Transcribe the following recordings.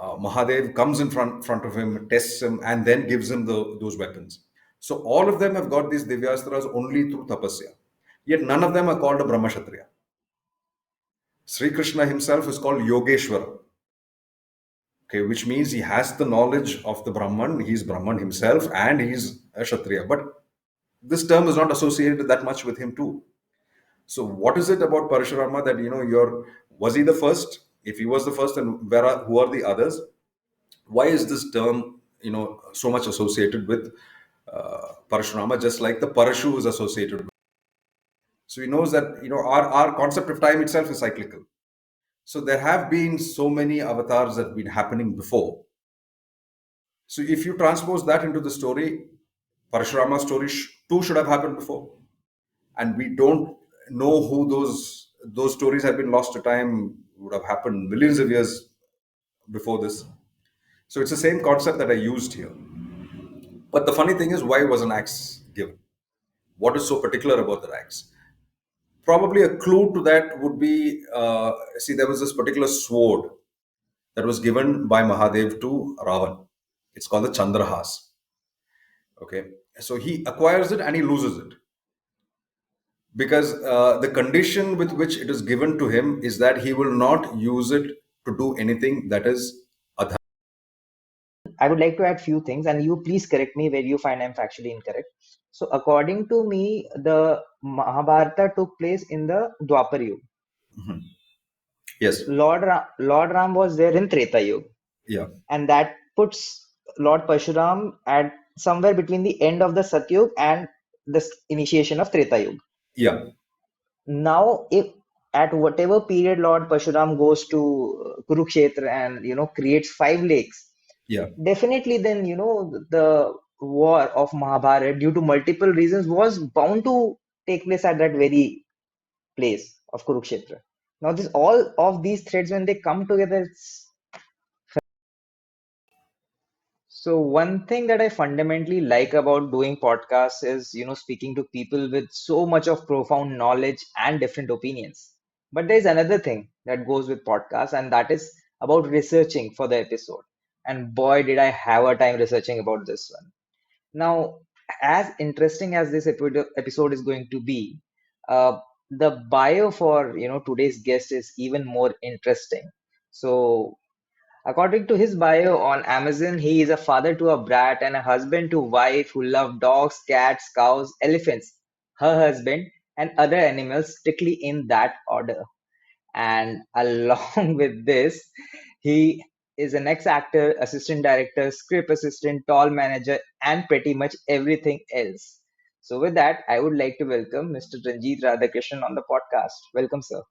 Mahadev comes in front of him, tests him, and then gives him those weapons. So all of them have got these Divyastras only through tapasya. Yet none of them are called a Brahmashatriya. Sri Krishna himself is called Yogeshwara, okay, which means he has the knowledge of the Brahman, he's Brahman himself, and he's a Kshatriya. But this term is not associated that much with him too. So what is it about Parshurama that was he the first? If he was the first, then who are the others? Why is this term so much associated with Parshurama, just like the Parashu is associated with? So he knows that our concept of time itself is cyclical. So there have been so many avatars that have been happening before. So if you transpose that into the story, Parshurama's story too should have happened before, and we don't know who those stories have been lost to time. Would have happened millions of years before this. So it's the same concept that I used here. But the funny thing is, why was an axe given? What is so particular about the axe? Probably a clue to that would be see, there was this particular sword that was given by Mahadev to Ravan. It's called the Chandrahas. Okay, so he acquires it and he loses it because the condition with which it is given to him is that he will not use it to do anything that is adharma. I would like to add few things, and you please correct me where you find I'm factually incorrect. So, according to me, the Mahabharata took place in the Dwapar Yuga. Mhm. Yes. Lord Ram was there in Treta Yuga, Yeah. and that puts Lord Parshuram at somewhere between the end of the Satyug and the initiation of Treta Yuga. Yeah. Now, if at whatever period Lord Parshuram goes to Kurukshetra and creates 5 lakes, Yeah. definitely then the war of Mahabharata, due to multiple reasons, was bound to take place at that very place of Kurukshetra. Now, this all of these threads, when they come together, so one thing that I fundamentally like about doing podcasts is, speaking to people with so much of profound knowledge and different opinions. But there's another thing that goes with podcasts, and that is about researching for the episode. And boy, did I have a time researching about this one. Now, as interesting as this episode is going to be, the bio for today's guest is even more interesting. So according to his bio on Amazon, he is a father to a brat and a husband to wife who love dogs, cats, cows, elephants, her husband, and other animals, strictly in that order. And along with this, he is an ex-actor, assistant director, script assistant, tall manager, and pretty much everything else. So with that, I would like to welcome Mr. Ranjit Radhakrishnan on the podcast. Welcome, sir.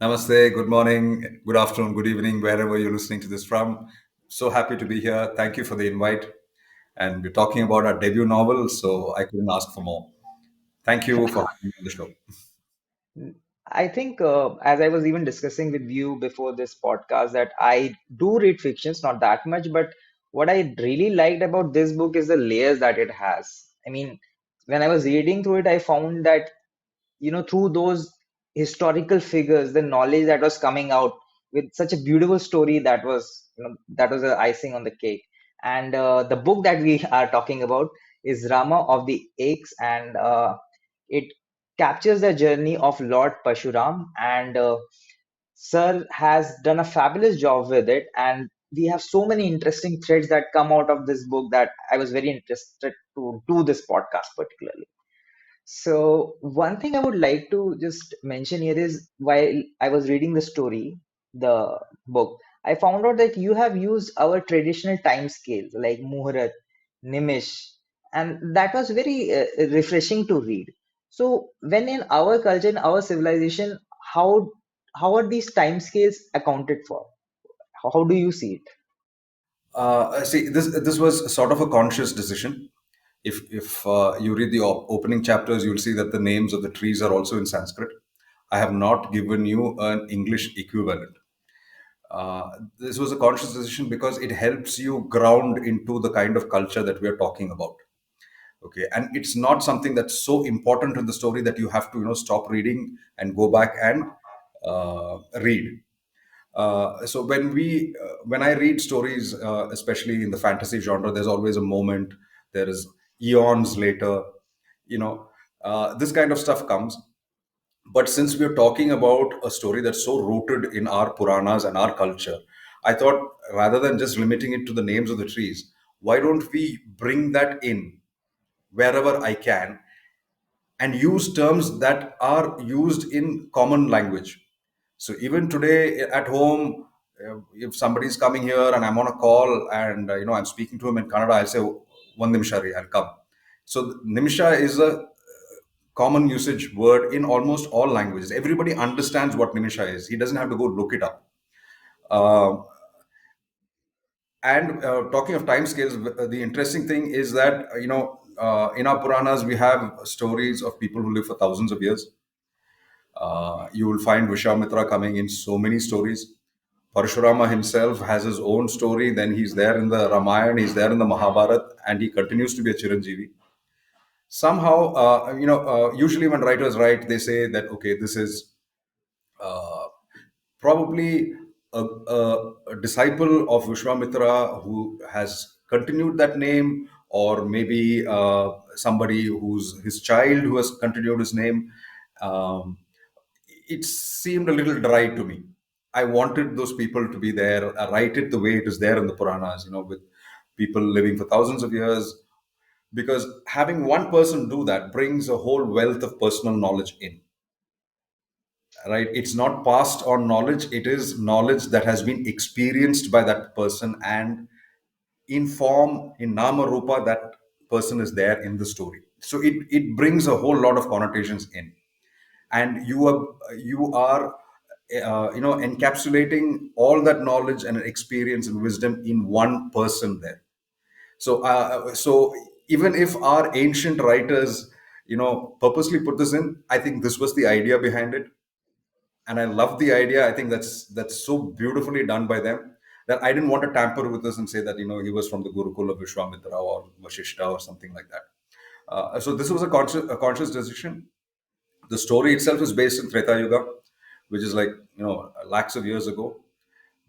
Namaste, good morning, good afternoon, good evening, wherever you're listening to this from. So happy to be here. Thank you for the invite. And we're talking about our debut novel, so I couldn't ask for more. Thank you for having me on the show. I think, as I was even discussing with you before this podcast, that I do read fictions, not that much, but what I really liked about this book is the layers that it has. I mean, when I was reading through it, I found that, through those historical figures, the knowledge that was coming out with such a beautiful story that was the icing on the cake. And the book that we are talking about is Rama of the Aches, and it captures the journey of Lord Parshuram, and Sir has done a fabulous job with it. And we have so many interesting threads that come out of this book that I was very interested to do this podcast particularly. So one thing I would like to just mention here is while I was reading the story, the book, I found out that you have used our traditional time scales like Muhurat, Nimish, and that was very refreshing to read. So when in our culture, in our civilization, how how are these time scales accounted for? How do you see it? See, this was sort of a conscious decision. If you read the opening chapters, you'll see that the names of the trees are also in Sanskrit. I have not given you an English equivalent. This was a conscious decision because it helps you ground into the kind of culture that we are talking about. Okay, and it's not something that's so important in the story that you have to stop reading and go back and read. So when I read stories, especially in the fantasy genre, there's always a moment. There is eons later, you know, this kind of stuff comes. But since we're talking about a story that's so rooted in our Puranas and our culture, I thought rather than just limiting it to the names of the trees, why don't we bring that in wherever I can and use terms that are used in common language. So even today at home, if somebody's coming here and I'm on a call and I'm speaking to him in Kannada, I'll say one nimshari, I'll come. So nimsha is a common usage word in almost all languages. Everybody understands what nimisha is. He doesn't have to go look it up. Uh, and talking of time scales, the interesting thing is that in our Puranas we have stories of people who live for thousands of years. You will find Vishwamitra coming in so many stories. Parshurama himself has his own story. Then he's there in the Ramayana, he's there in the Mahabharata, and he continues to be a Chiranjeevi. Somehow, usually when writers write, they say that, okay, this is uh, probably a disciple of Vishwamitra who has continued that name, or maybe somebody who's his child who has continued his name. Um, it seemed a little dry to me. I wanted those people to be there, write it the way it is there in the Puranas, with people living for thousands of years. Because having one person do that brings a whole wealth of personal knowledge in, right? It's not passed on knowledge, it is knowledge that has been experienced by that person, and in form, in nama rupa, that person is there in the story. So it brings a whole lot of connotations in, and you are encapsulating all that knowledge and experience and wisdom in one person there. So even if our ancient writers purposely put this in, I think this was the idea behind it, and I love the idea. I think that's so beautifully done by them that I didn't want to tamper with this and say that he was from the Gurukul of Vishwamitra or Vashishta or something like that. So this was a conscious decision. The story itself is based in Treta Yuga, which is like lakhs of years ago.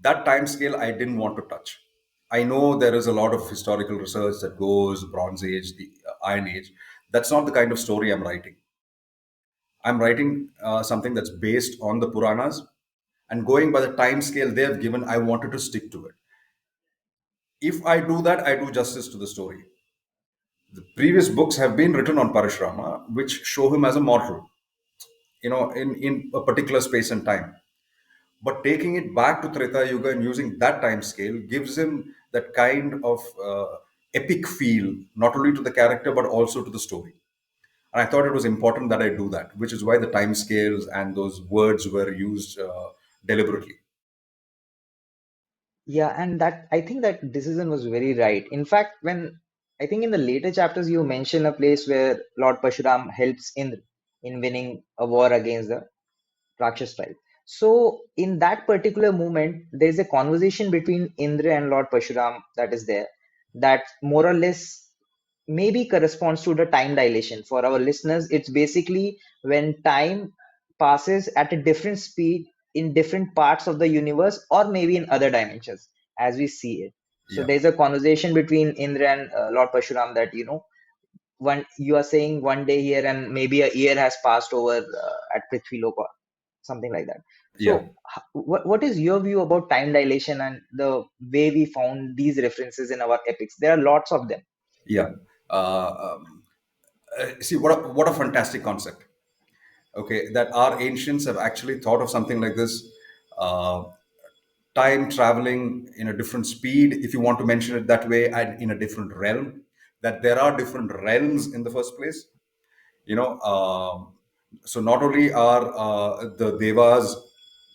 That time scale I didn't want to touch. I know there is a lot of historical research that goes Bronze Age, the Iron Age. That's not the kind of story I'm writing. I'm writing something that's based on the Puranas, and going by the time scale they have given, I wanted to stick to it. If I do that, I do justice to the story. The previous books have been written on Parashurama, which show him as a mortal, in a particular space and time. But taking it back to Treta Yuga and using that time scale gives him that kind of epic feel, not only to the character but also to the story. And I thought it was important that I do that, which is why the time scales and those words were used deliberately. Yeah, and that I think that decision was very right. In fact, when I think in the later chapters you mention a place where Lord Parshuram helps Indra in winning a war against the Rakshas tribe. So in that particular moment, there's a conversation between Indra and Lord Parshuram that is there, that more or less maybe corresponds to the time dilation. For our listeners, it's basically when time passes at a different speed in different parts of the universe, or maybe in other dimensions as we see it. So Yeah, there's a conversation between Indra and Lord Parshuram that one you are saying one day here and maybe a year has passed over at Prithvi Loka, something like that. yeah, So what is your view about time dilation and the way we found these references in our epics? There are lots of them. yeah. See, what a fantastic concept. Okay, that our ancients have actually thought of something like this. Uh, Time traveling in a different speed, if you want to mention it that way, and in a different realm. That there are different realms in the first place. You know, so not only are the devas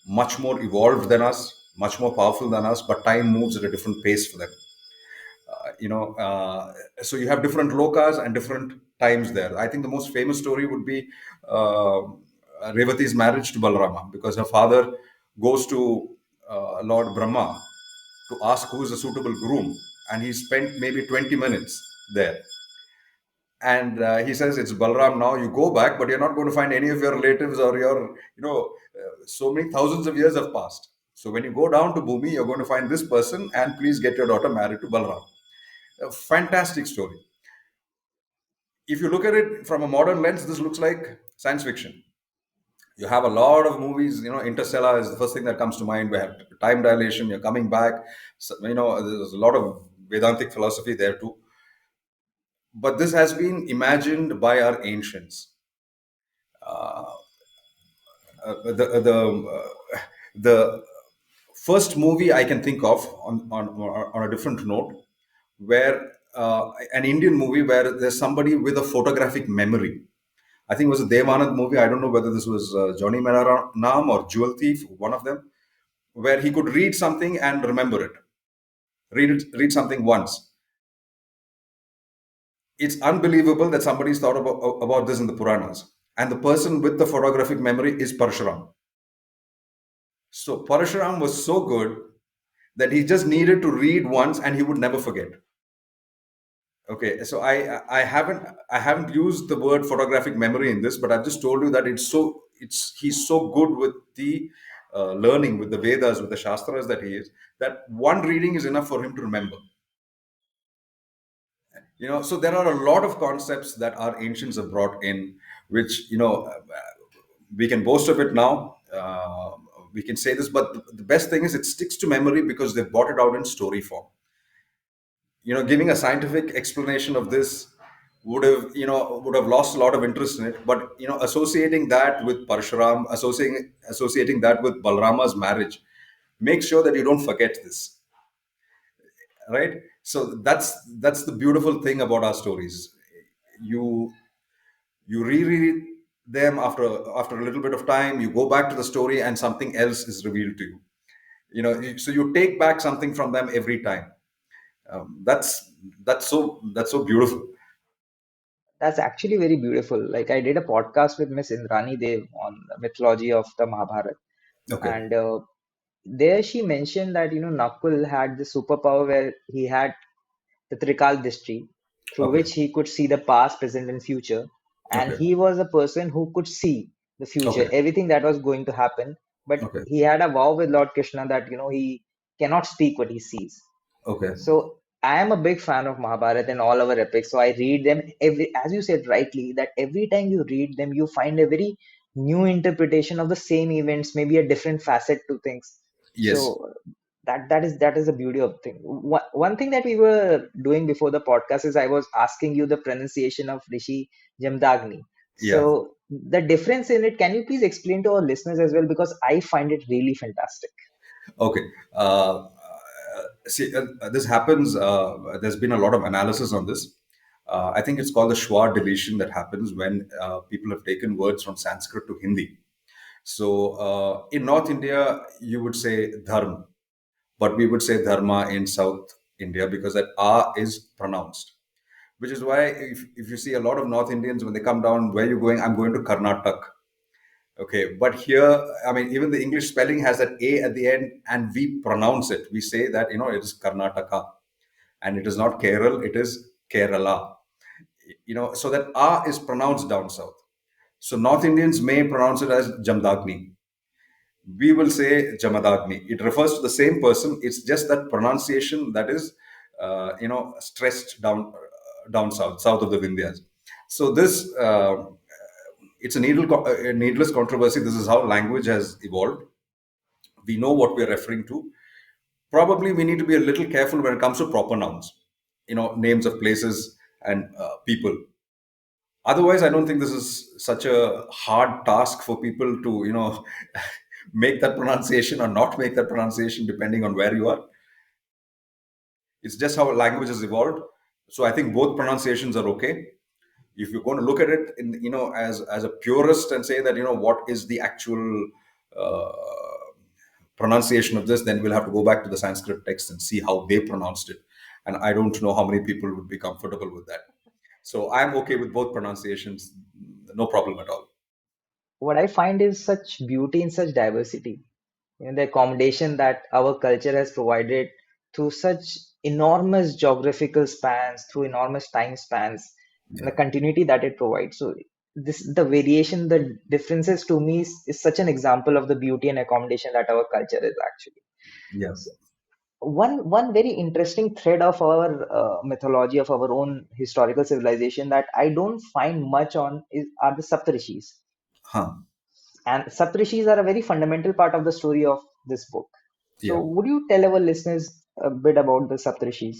much more evolved than us, much more powerful than us, but time moves at a different pace for them. So you have different lokas and different times there. I think the most famous story would be uh, Revati's marriage to Balarama, because her father goes to Lord Brahma to ask who is a suitable groom, and he spent maybe 20 minutes there. And he says, it's Balram now, you go back, but you're not going to find any of your relatives or your, so many thousands of years have passed. So when you go down to Bhumi, you're going to find this person, and please get your daughter married to Balram. A fantastic story. If you look at it from a modern lens, this looks like science fiction. You have a lot of movies, Interstellar is the first thing that comes to mind. We have time dilation, you're coming back. So, there's a lot of Vedantic philosophy there too. But this has been imagined by our ancients. Uh, the first movie I can think of on a different note, where an Indian movie where there's somebody with a photographic memory. I think it was a Devanand movie. I don't know whether this was Johnny Nam or Jewel Thief, one of them, where he could read something and remember it. Read something once. It's unbelievable that somebody's thought about this in the Puranas. And the person with the photographic memory is Parshuram. So Parshuram was so good that he just needed to read once and he would never forget. Okay, so I haven't used the word photographic memory in this, but I've just told you that it's he's so good with the learning, with the Vedas, with the Shastras that he is, that one reading is enough for him to remember. So there are a lot of concepts that our ancients have brought in, which we can boast of it now. We can say this, but the best thing is it sticks to memory because they've brought it out in story form. Giving a scientific explanation of this would have lost a lot of interest in it. But associating that with Parshuram, associating that with Balrama's marriage, make sure that you don't forget this, right? So that's the beautiful thing about our stories. You you reread them after a little bit of time. You go back to the story and something else is revealed to you. So you take back something from them every time. That's so beautiful. That's actually very beautiful. Like I did a podcast with Miss Indrani Dev on the mythology of the Mahabharata, Okay. and there she mentioned that Nakul had the superpower where he had the Trikal Dishti, through Okay. which he could see the past, present, and future. And Okay. he was a person who could see the future, Okay. everything that was going to happen. But Okay. he had a vow with Lord Krishna that he cannot speak what he sees. Okay. So I am a big fan of Mahabharata and all our epics. So I read them as you said rightly, that every time you read them, you find a very new interpretation of the same events, maybe a different facet to things. Yes. So that is the beauty of the thing. One thing that we were doing before the podcast is I was asking you the pronunciation of Rishi Jamdagni. Yeah. So the difference in it, can you please explain to our listeners as well? Because I find it really fantastic. Okay. See, this happens. There's been a lot of analysis on this. I think it's called the Schwa deletion that happens when people have taken words from Sanskrit to Hindi. So in North India, you would say dharma, but we would say dharma in South India because that R is pronounced. Which is why if you see a lot of North Indians, when they come down, where are you going? I'm going to Karnataka. Okay, but here, I mean, even the English spelling has that A at the end, and we pronounce it. We say that, it is Karnataka, and it is not Kerala, it is Kerala. So that A is pronounced down south. So North Indians may pronounce it as Jamdagni. We will say Jamadagni. It refers to the same person. It's just that pronunciation that is, stressed down south of the Vindhyas. So this, it's a needless controversy. This is how language has evolved. We know what we're referring to. Probably we need to be a little careful when it comes to proper nouns, names of places and people. Otherwise, I don't think this is such a hard task for people to, make that pronunciation or not make that pronunciation depending on where you are. It's just how language has evolved. So I think both pronunciations are okay. If you're going to look at it in, as a purist and say that, what is the actual uh, pronunciation of this, then we'll have to go back to the Sanskrit text and see how they pronounced it. And I don't know how many people would be comfortable with that. So I'm okay with both pronunciations, no problem at all. What I find is such beauty in such diversity. The accommodation that our culture has provided through such enormous geographical spans, through enormous time spans, and the Yeah. continuity that it provides. So the variation, the differences to me is such an example of the beauty and accommodation that our culture is actually. Yeah. So one very interesting thread of our mythology of our own historical civilization that I don't find much on is are the Saptrishis. Huh. And Saptrishis are a very fundamental part of the story of this book. So Yeah. would you tell our listeners a bit about the Saptrishis?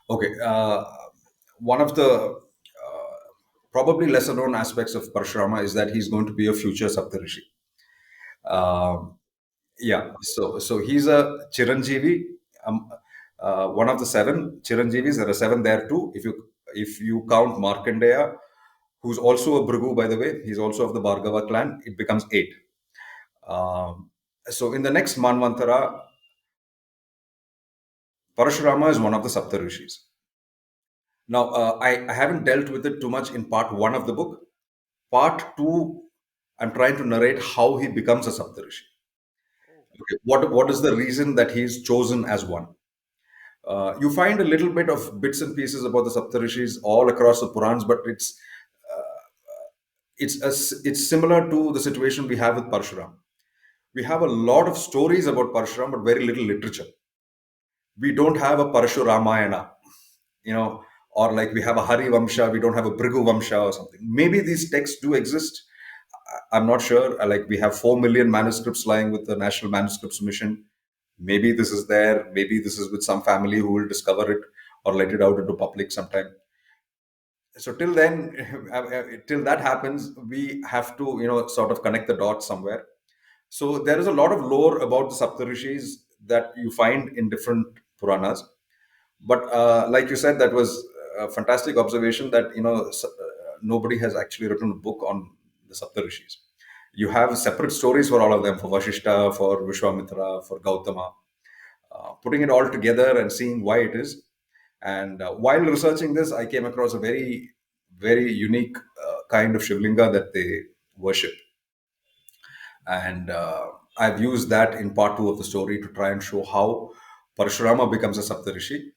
Okay. One of the probably lesser known aspects of Parshurama is that he's going to be a future Saptarishi. Um, yeah. So he's a Chiranjeevi, um, one of the seven Chiranjeevis. There are seven there too. If you count Markandeya, who's also a Bhrigu, by the way, he's also of the Bhargava clan. It becomes eight. Um, so in the next Manvantara, Parashurama is one of the Saptarishis. Now, I haven't dealt with it too much in part one of the book. Part two, I'm trying to narrate how he becomes a Saptarishi. Okay, what is the reason that he's chosen as one? You find a little bit of bits and pieces about the Saptarishis all across the Purans, but it's similar to the situation we have with Parshuram. We have a lot of stories about Parshuram, but very little literature. We don't have a Parashuramayana, you know, or like we have a Hari Vamsha, we don't have a Brigu Vamsha or something. Maybe these texts do exist. I'm not sure. Like we have 4 million manuscripts lying with the National Manuscripts Mission. Maybe this is there. Maybe this is with some family who will discover it or let it out into public sometime. So till then, till that happens, we have to, sort of connect the dots somewhere. So there is a lot of lore about the Saptarishis that you find in different Puranas. But like you said, that was a fantastic observation that nobody has actually written a book on the Saptarishis. You have separate stories for all of them, for Vashishta, for Vishwamitra, for Gautama. Putting it all together and seeing why it is. And while researching this, I came across a very, very unique kind of Shivlinga that they worship. And I've used that in part two of the story to try and show how Parshurama becomes a Saptarishi.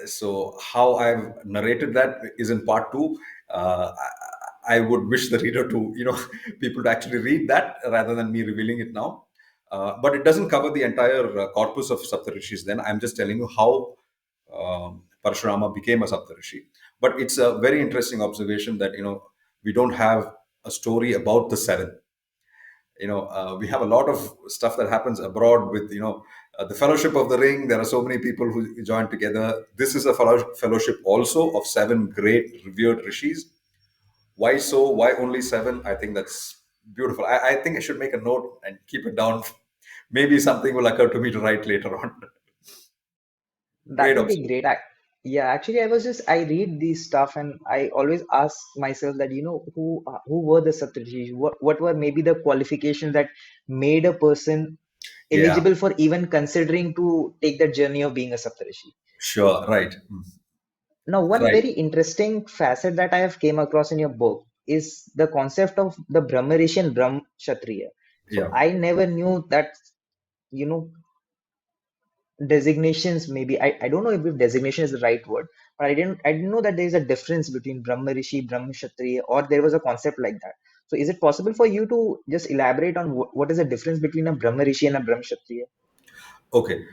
So how I've narrated that is in part two. I would wish the reader to, people to actually read that rather than me revealing it now. But it doesn't cover the entire corpus of Saptarishis. Then I'm just telling you how Parshurama became a Saptarishi. But it's a very interesting observation that we don't have a story about the seven. We have a lot of stuff that happens abroad with the fellowship of the ring. There are so many people who join together. This is a fellowship also of seven great revered rishis. Why so? Why only seven? I think that's beautiful. I think I should make a note and keep it down. Maybe something will occur to me to write later on. That Great would be observation. great. Yeah, actually, I read these stuff and I always ask myself that, who were the Saptarishis? What were maybe the qualifications that made a person Yeah, eligible for even considering to take that journey of being a Saptarishi? sure. Right. Now, one Right. very interesting facet that I have came across in your book is the concept of the brahmrishi and brahmkshatriya. So Yeah. I never knew that, you know, designations maybe I don't know if designation is the right word, but I didn't know that there is a difference between brahmrishi, brahmkshatriya, or there was a concept like that. So is it possible for you to just elaborate on what is the difference between a brahmrishi and a brahmkshatriya? Okay.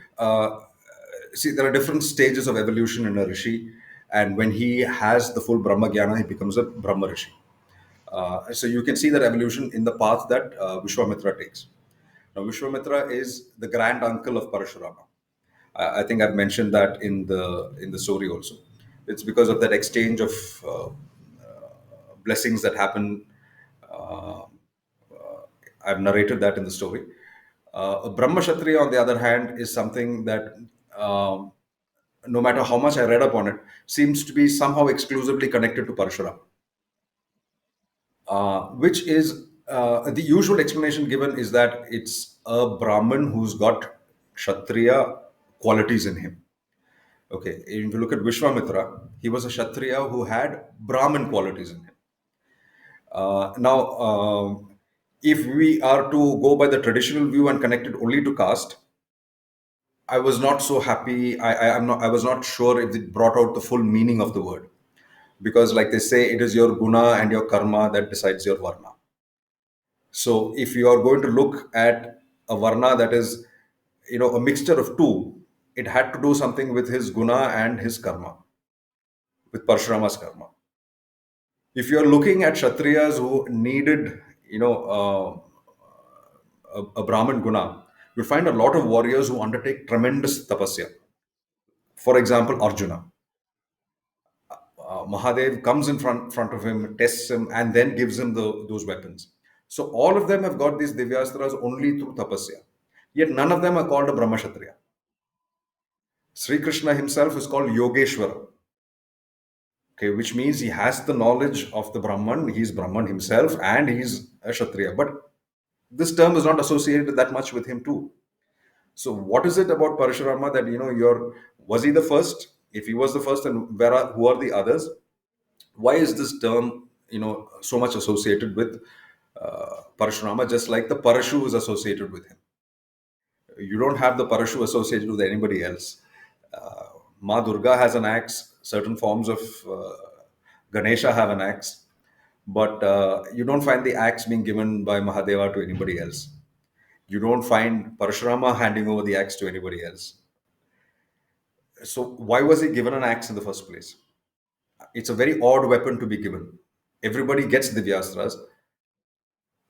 See, there are different stages of evolution in a rishi, and when he has the full Brahma Jnana, he becomes a Brahma Rishi. So you can see that evolution in the path that Vishwamitra takes. Now, Vishwamitra is the grand uncle of Parashurama. I think I've mentioned that in the story also. It's because of that exchange of blessings that happen. Uh, I've narrated that in the story. A Brahma Kshatriya, on the other hand, is something that, um, no matter how much I read up on it, seems to be somehow exclusively connected to Parashurama, which is the usual explanation given is that it's a Brahmin who's got Kshatriya qualities in him. Okay, if you look at Vishwamitra, he was a Kshatriya who had Brahmin qualities in him. Now, if we are to go by the traditional view and connect it only to caste, I was not so happy. I'm not. I was not sure if it brought out the full meaning of the word. because, like they say, it is your guna and your karma that decides your varna. So if you are going to look at a varna that is, a mixture of two, it had to do something with his guna and his karma, with Parshurama's karma. If you are looking at Kshatriyas who needed, a Brahmin guna, you'll find a lot of warriors who undertake tremendous tapasya. For example, Arjuna. Mahadev comes in front of him, tests him, and then gives him those weapons. So all of them have got these divyastras only through tapasya. Yet none of them are called a Brahmashatriya. Sri Krishna himself is called Yogeshwara, okay, which means he has the knowledge of the Brahman. He's Brahman himself, and he's a Kshatriya. But this term is not associated that much with him too. So what is it about Parashurama that was he the first? If he was the first, then who are the others? Why is this term so much associated with Parashurama, just like the Parashu is associated with him? You don't have the Parashu associated with anybody else. Ma Durga has an axe, certain forms of Ganesha have an axe, but you don't find the axe being given by Mahadeva to anybody else. You don't find Parashurama handing over the axe to anybody else. So why was he given an axe in the first place? It's a very odd weapon to be given. Everybody gets Divyastras.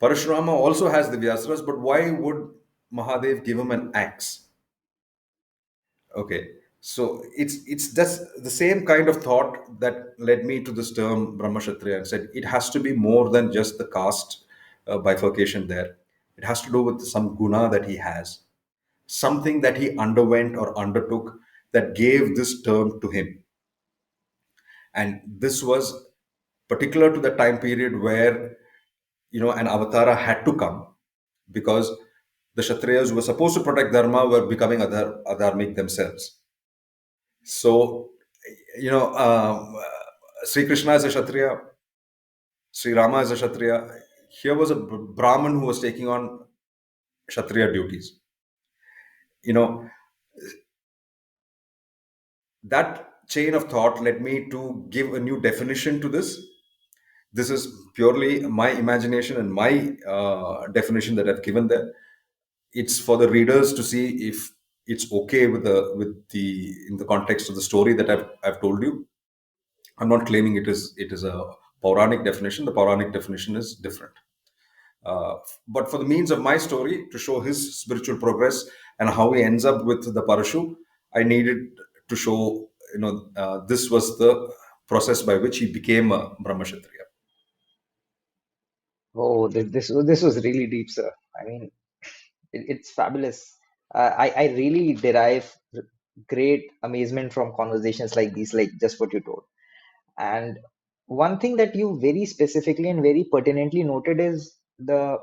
Parashurama also has Divyastras, but why would Mahadev give him an axe? Okay, so it's just the same kind of thought that led me to this term Brahmashatriya, and said it has to be more than just the caste bifurcation there. It has to do with some guna that he has, something that he underwent or undertook that gave this term to him. And this was particular to the time period where an avatara had to come, because the Kshatriyas who were supposed to protect dharma were becoming adharmic themselves. So, you know, Sri Krishna is a Kshatriya, Sri Rama is a Kshatriya. Here was a Brahmin who was taking on Kshatriya duties. You know, that chain of thought led me to give a new definition to this. This is purely my imagination and my definition that I've given there. It's for the readers to see if it's okay with the in the context of the story that I've told you. I'm not claiming it is a Puranic definition. The Puranic definition is different. But for the means of my story, to show his spiritual progress and how he ends up with the Parashu, I needed to show, this was the process by which he became a Brahmashatriya. Oh, this was really deep, sir. I mean, it's fabulous. I really derive great amazement from conversations like these, like just what you told. And one thing that you very specifically and very pertinently noted is the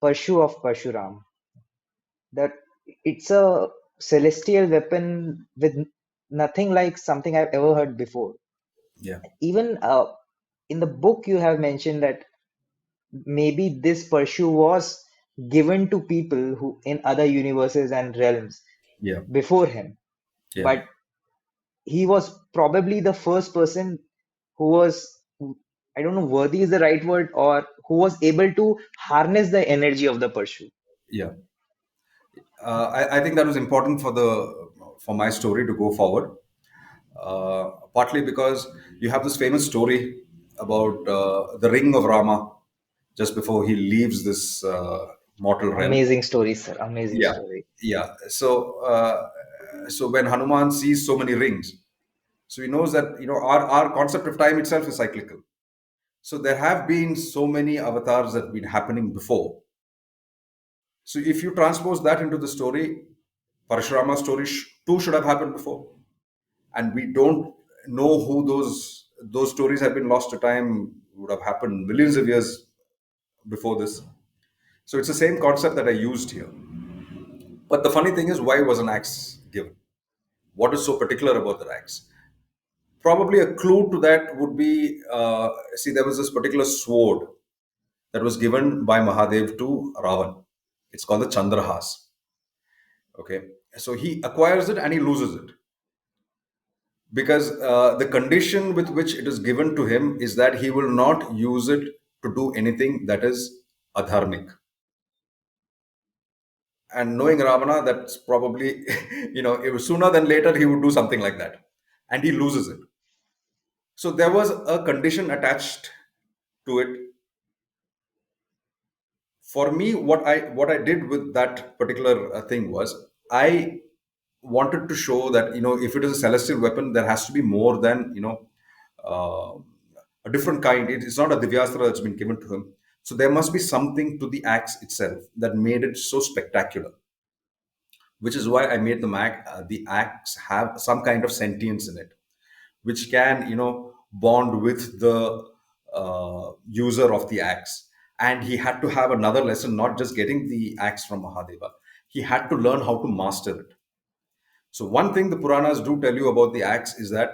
Parshu of Parshuram. That it's a celestial weapon with nothing like something I've ever heard before. Yeah, Even in the book, you have mentioned that maybe this Parshu was given to people who in other universes and realms yeah, before him, yeah, but he was probably the first person who was, I don't know, worthy is the right word, or who was able to harness the energy of the Parshu. yeah. I think that was important for my story to go forward. Partly because you have this famous story about the ring of Rama just before he leaves this mortal realm. Amazing story, sir. Amazing Yeah, story. yeah. So when Hanuman sees so many rings, so he knows that our concept of time itself is cyclical. So there have been so many avatars that have been happening before. So if you transpose that into the story, Parashurama's story too should have happened before, and we don't know who those stories have been lost to time, would have happened millions of years before this. So it's the same concept that I used here. But the funny thing is, why was an axe given? What is so particular about the axe? Probably a clue to that would be, see, there was this particular sword that was given by Mahadev to Ravan. It's called the Chandrahas. Okay, so he acquires it and he loses it. because the condition with which it is given to him is that he will not use it to do anything that is adharmic. And knowing Ravana, that's probably, it was sooner than later he would do something like that, and he loses it. So there was a condition attached to it. For me, what I did with that particular thing was, I wanted to show that, if it is a celestial weapon, there has to be more than, uh, a different kind. It's not a divyastra that's been given to him. So there must be something to the axe itself that made it so spectacular, which is why I made the axe have some kind of sentience in it, which can, bond with the user of the axe. And he had to have another lesson, not just getting the axe from Mahadeva. He had to learn how to master it. So one thing the Puranas do tell you about the axe is that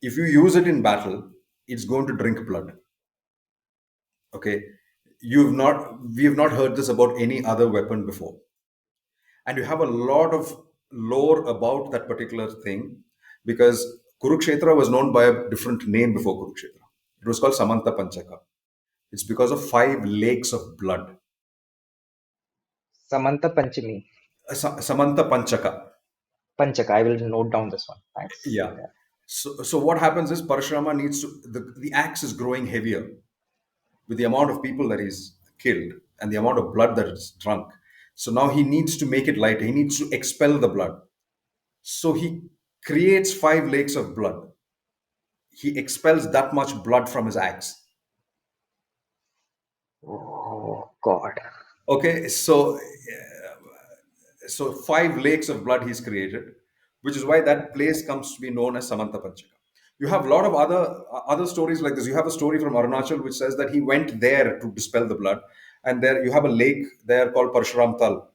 if you use it in battle, it's going to drink blood. Okay, we have not heard this about any other weapon before, and you have a lot of lore about that particular thing, because Kurukshetra was known by a different name before Kurukshetra. It was called Samanta Panchaka. It's because of 5 lakes of blood. Samantha Panchami. Samanta Panchaka. Panchaka. I will note down this one. Thanks. Yeah. Yeah. So what happens is Parashurama needs to, the axe is growing heavier with the amount of people that he's killed and the amount of blood that is drunk. So now he needs to make it lighter. He needs to expel the blood. So he creates 5 lakes of blood. He expels that much blood from his axe. Oh God. Okay, so 5 lakes of blood he's created, which is why that place comes to be known as Samanta Panchaka. You have a lot of other stories like this. You have a story from Arunachal which says that he went there to dispel the blood, and there you have a lake there called Parshuram Tal.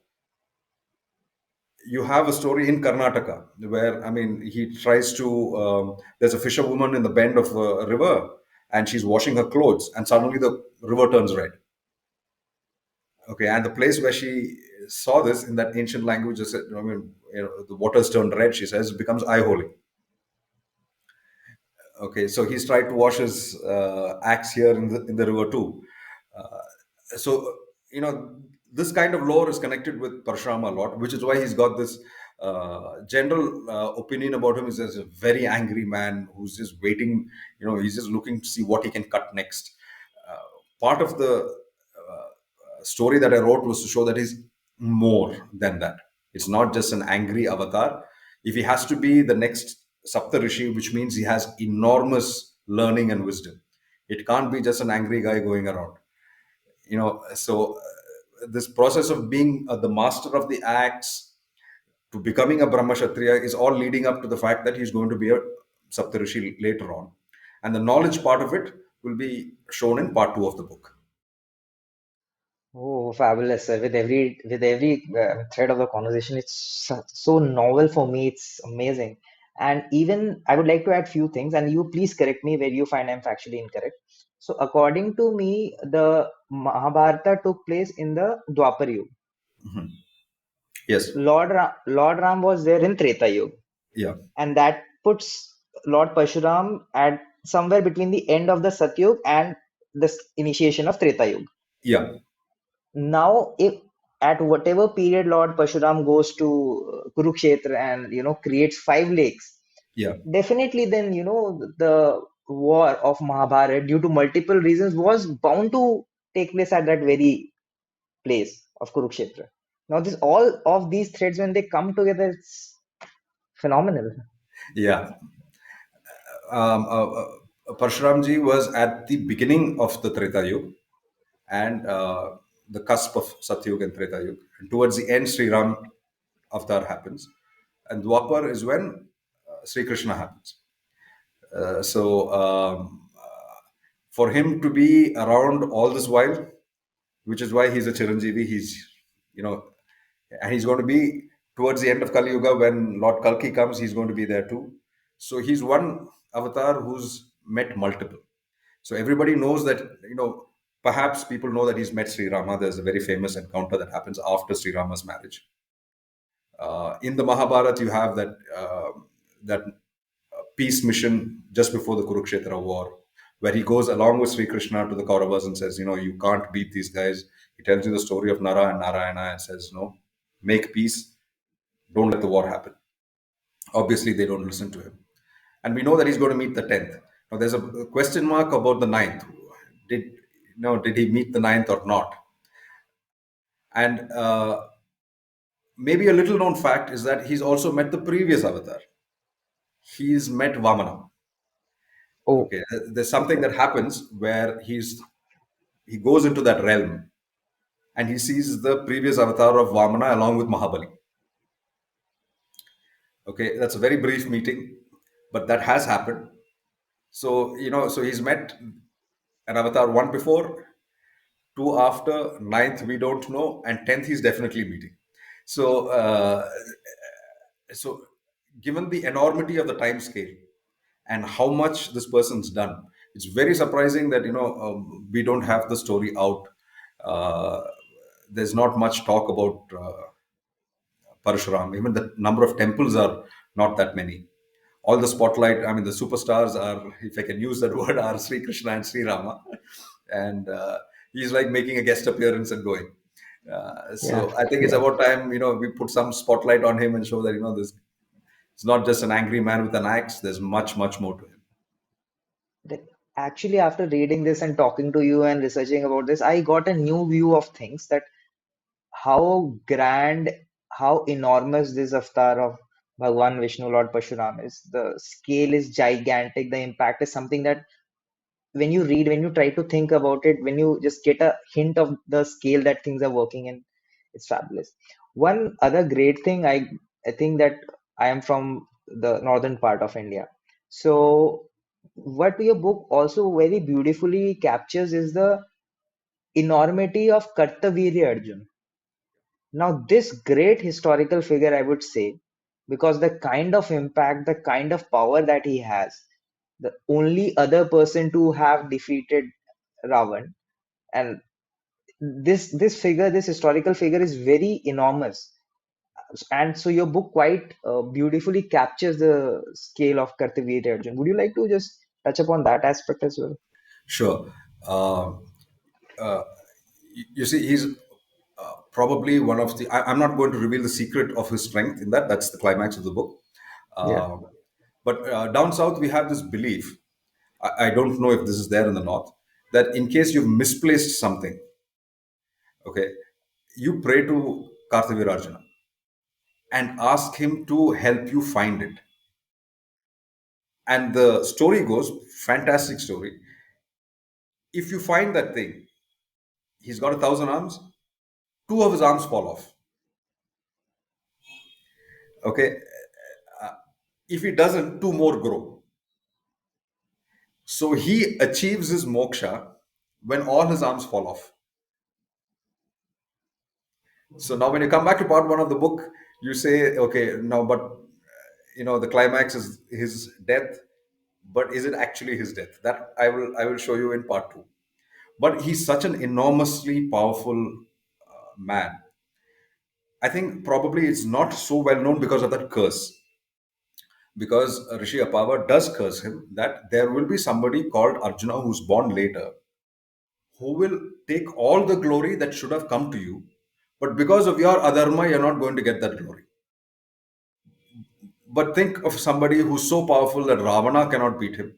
You have a story in Karnataka where, I mean, he tries to. There's a fisherwoman in the bend of a river, and she's washing her clothes, and suddenly the river turns red. Okay, and the place where she saw this in that ancient language, I mean, the waters turned red. She says it becomes eye holy. Okay, so he's tried to wash his axe here in the river too. So this kind of lore is connected with Parshuram a lot, which is why he's got this general opinion about him is as a very angry man who's just waiting. He's just looking to see what he can cut next. Uh, Part of the story that I wrote was to show that he's more than that. It's not just an angry avatar. If he has to be the next Saptrishi, which means he has enormous learning and wisdom, it can't be just an angry guy going around. So this process of being the master of the axe to becoming a Brahmashatriya is all leading up to the fact that he's going to be a Saptrishi later on. And the knowledge part of it will be shown in part 2 of the book. Oh, fabulous, sir. With every thread of the conversation, it's so novel for me. It's amazing. And even I would like to add few things, and you please correct me where you find I'm factually incorrect. So, according to me, the Mahabharata took place in the Dwapar Yuga. Mhm. Yes. Lord Ram was there in Treta Yuga, Yeah. and that puts Lord Parshuram at somewhere between the end of the Satyug and the initiation of Treta Yuga. Yeah. Now, if at whatever period Lord Parshuram goes to Kurukshetra and creates 5 lakes, Yeah. definitely then the war of Mahabharata, due to multiple reasons, was bound to take place at that very place of Kurukshetra. Now, this all of these threads, when they come together, it's phenomenal. Yeah. Parshuramji was at the beginning of the Treta Yuga and the cusp of Satyug and Treta Yuga. And towards the end, Sri Ram avatar happens. And Dwapar is when Sri Krishna happens. For him to be around all this while, which is why he's a Chiranjeevi, you know, and he's going to be towards the end of Kali Yuga when Lord Kalki comes, he's going to be there too. So he's one avatar who's met multiple. So everybody knows that, perhaps people know that he's met Sri Rama. There's a very famous encounter that happens after Sri Rama's marriage. In the Mahabharata, you have that peace mission just before the Kurukshetra war, where he goes along with Sri Krishna to the Kauravas and says, you can't beat these guys. He tells you the story of Nara and Narayana and says, no, make peace, don't let the war happen. Obviously, they don't listen to him. And we know that he's going to meet the 10th. Now, there's a question mark about the ninth. Did he meet the ninth or not? And maybe a little known fact is that he's also met the previous avatar. He's met Vamana. Oh, Okay, there's something that happens where he goes into that realm and he sees the previous avatar of Vamana along with Mahabali. Okay, that's a very brief meeting, but that has happened. So so he's met an avatar one before, two after, ninth we don't know, and 10th he's definitely meeting. So so given the enormity of the time scale and how much this person's done, it's very surprising that we don't have the story out. uh, there's not much talk about Parshuram. Even the number of temples are not that many. All the spotlight, I mean, the superstars are, if I can use that word, are Sri Krishna and Sri Rama. And he's like making a guest appearance and going. yeah, So I think it's yeah. about time, we put some spotlight on him and show that, this it's not just an angry man with an axe. There's much, much more to him. That actually, after reading this and talking to you and researching about this, I got a new view of things, that how grand, how enormous this avatar of Bhagwan Vishnu, Lord Parshuram is. The scale is gigantic. The impact is something that when you read, when you try to think about it, when you just get a hint of the scale that things are working in, it's fabulous. One other great thing, I think that I am from the northern part of India. So what your book also very beautifully captures is the enormity of Kartvirya Arjun. Now, this great historical figure, I would say, because the kind of impact, the kind of power that he has, the only other person to have defeated Ravan, and this figure, this historical figure, is very enormous. And so your book quite beautifully captures the scale of Kartveer Arjun. Would you like to just touch upon that aspect as well? Sure. Uh, uh, you see, he's probably one of the. I'm not going to reveal the secret of his strength in that. That's the climax of the book. Yeah. Uh, but down south, we have this belief. I don't know if this is there in the north, that in case you've misplaced something, okay, you pray to Karthavir Arjuna and ask him to help you find it. And the story goes, fantastic story. If you find that thing, he's got 1,000 arms, two of his arms fall off. Okay, if he doesn't, two more grow. So he achieves his moksha when all his arms fall off. So now, when you come back to part one of the book, you say, okay, now, but the climax is his death, but is it actually his death? That I will show you in part two. But he's such an enormously powerful man. I think probably it's not so well known because of that curse. Because Rishi Apava does curse him that there will be somebody called Arjuna who's born later, who will take all the glory that should have come to you, but because of your adharma, you're not going to get that glory. But think of somebody who's so powerful that Ravana cannot beat him,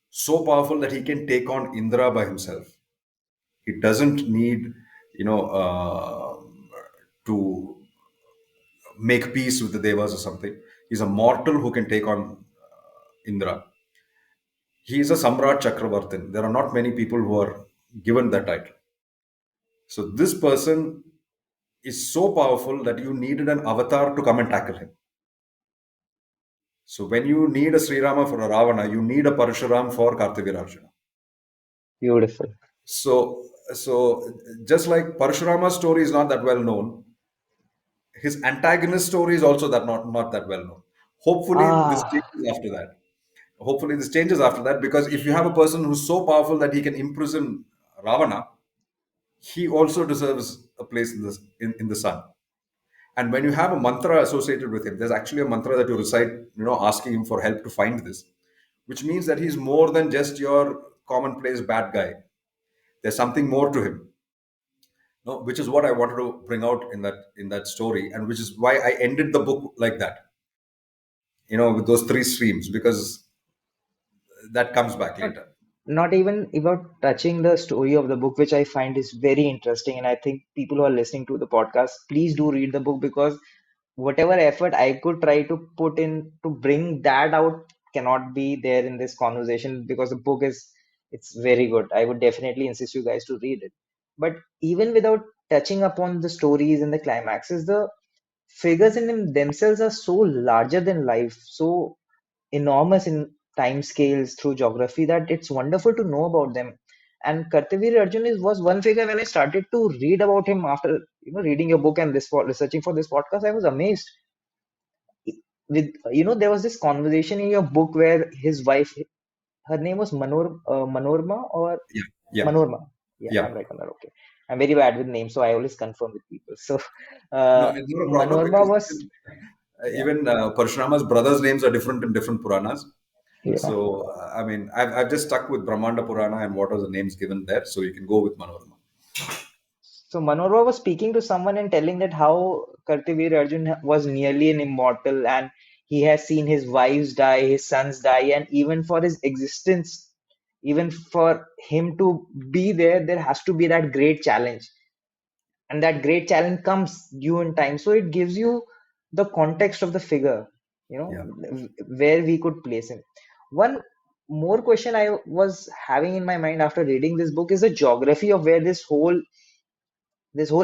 so powerful that he can take on Indra by himself. He doesn't need, you know, to make peace with the devas or something. He's a mortal who can take on Indra. He is a Samrat Chakravartin. There are not many people who are given that title. So this person is so powerful that you needed an avatar to come and tackle him. So when you need a Sri Rama for a Ravana, you need a Parshuram for Karthavir Arjuna. Beautiful. So just like Parshurama's story is not that well known, his antagonist story is also not that well known. Hopefully this Ah, changes after that. Hopefully this changes after that, because if you have a person who's so powerful that he can imprison Ravana, he also deserves a place in the sun. And when you have a mantra associated with him, there's actually a mantra that you recite, asking him for help to find this, which means that he's more than just your commonplace bad guy. There's something more to him. No, which is what I wanted to bring out in that story, and which is why I ended the book like that. With those three streams, because that comes back Not, later. not even about touching the story of the book, which I find is very interesting. And I think people who are listening to the podcast, please do read the book, because whatever effort I could try to put in to bring that out cannot be there in this conversation, because the book is, it's very good. I would definitely insist you guys to read it. But even without touching upon the stories and the climaxes, the figures in themselves are so larger than life, so enormous in time scales through geography, that it's wonderful to know about them. And Kartveer Arjun was one figure. When I started to read about him after reading your book and researching for this podcast, I was amazed. With there was this conversation in your book where his wife, her name was Manorma or Yeah, yeah, Manorma. Yeah, yeah. I'm right on that. Okay, I'm very bad with names, so I always confirm with people. So No, uh, it's not a problem Manorma because was, yeah, even Parshurama's brothers' names are different in different Puranas. yeah. So, I mean, I've just stuck with Brahmanda Purana and what are the names given there. So you can go with Manorama. So Manorva was speaking to someone and telling that how Kartveer Arjun was nearly an immortal, and he has seen his wives die, his sons die, and even for his existence, even for him to be there, there has to be that great challenge. And that great challenge comes due in time. So it gives you the context of the figure, Yeah, where we could place him. One more question I was having in my mind after reading this book is the geography of where this whole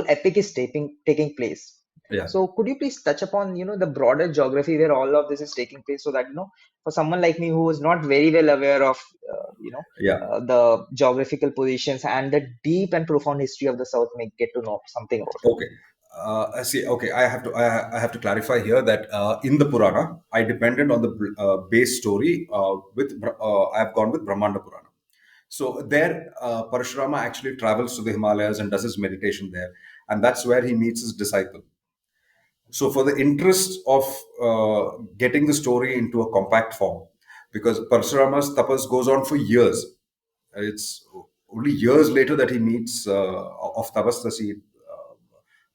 epic is taking place. yeah, So could you please touch upon the broader geography where all of this is taking place, so that for someone like me who is not very well aware of yeah. the geographical positions and the deep and profound history of the south may get to know something about it? Okay. I see. Okay, I have to clarify here that in the Purana, I depended on the base story I've gone with Brahmanda Purana. So there, Parshurama actually travels to the Himalayas and does his meditation there, and that's where he meets his disciple. So for the interest of getting the story into a compact form, because Parshurama's tapas goes on for years, it's only years later that he meets of tapas does he